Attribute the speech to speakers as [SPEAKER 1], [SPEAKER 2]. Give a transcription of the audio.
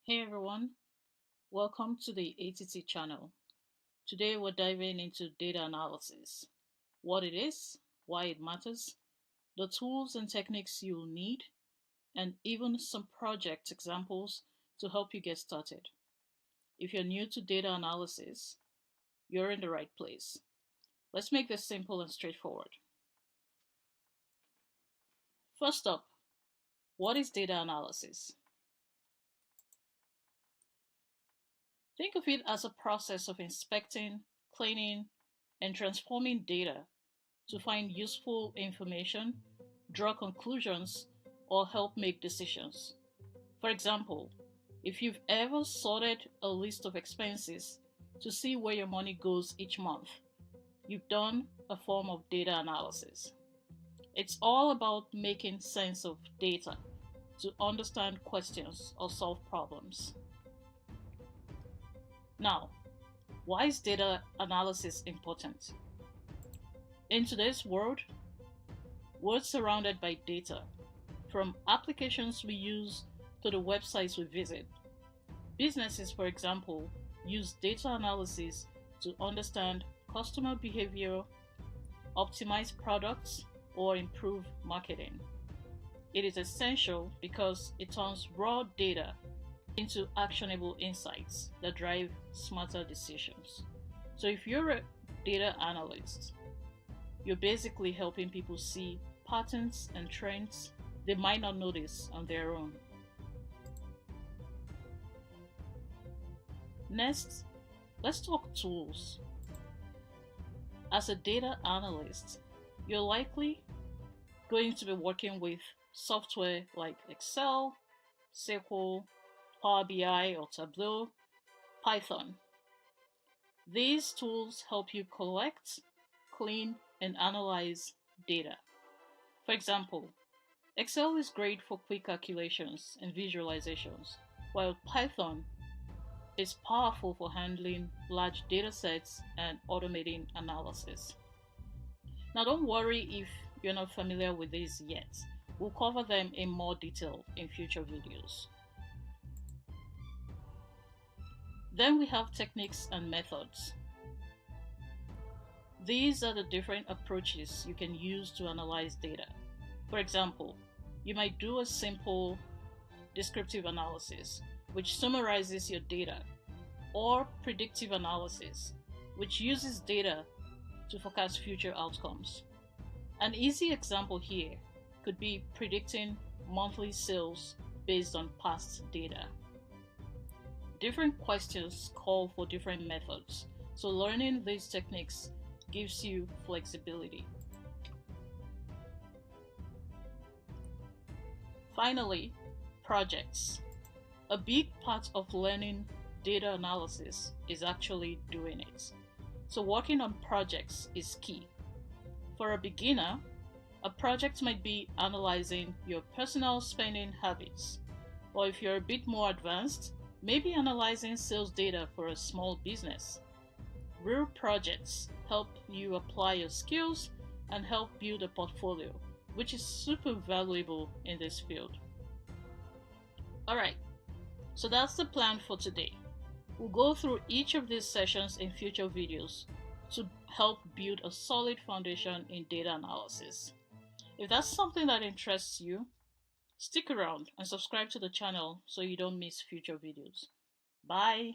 [SPEAKER 1] Hey everyone, welcome to the ATT channel. Today we're diving into data analysis, what it is, why it matters, the tools and techniques you'll need, and even some project examples to help you get started. If you're new to data analysis, you're in the right place. Let's make this simple and straightforward. First up, what is data analysis? Think of it as a process of inspecting, cleaning, and transforming data to find useful information, draw conclusions, or help make decisions. For example, if you've ever sorted a list of expenses to see where your money goes each month, you've done a form of data analysis. It's all about making sense of data to understand questions or solve problems. Now, why is data analysis important? In today's world, we're surrounded by data, from applications we use to the websites we visit. Businesses, for example, use data analysis to understand customer behavior, optimize products, or improve marketing. It is essential because it turns raw data into actionable insights that drive smarter decisions. So if you're a data analyst, you're basically helping people see patterns and trends they might not notice on their own. Next, let's talk tools. As a data analyst, you're likely going to be working with software like Excel, SQL, Power BI or Tableau, Python. These tools help you collect, clean, and analyze data. For example, Excel is great for quick calculations and visualizations, while Python is powerful for handling large datasets and automating analysis. Now, don't worry if you're not familiar with these yet. We'll cover them in more detail in future videos. Then we have techniques and methods. These are the different approaches you can use to analyze data. For example, you might do a simple descriptive analysis, which summarizes your data, or predictive analysis, which uses data to forecast future outcomes. An easy example here could be predicting monthly sales based on past data. Different questions call for different methods, so learning these techniques gives you flexibility. Finally, projects. A big part of learning data analysis is actually doing it. So working on projects is key. For a beginner, a project might be analyzing your personal spending habits, or if you're a bit more advanced, maybe analyzing sales data for a small business. Real projects help you apply your skills and help build a portfolio, which is super valuable in this field. Alright, so that's the plan for today. We'll go through each of these sessions in future videos to help build a solid foundation in data analysis. If that's something that interests you, stick around and subscribe to the channel so you don't miss future videos. Bye!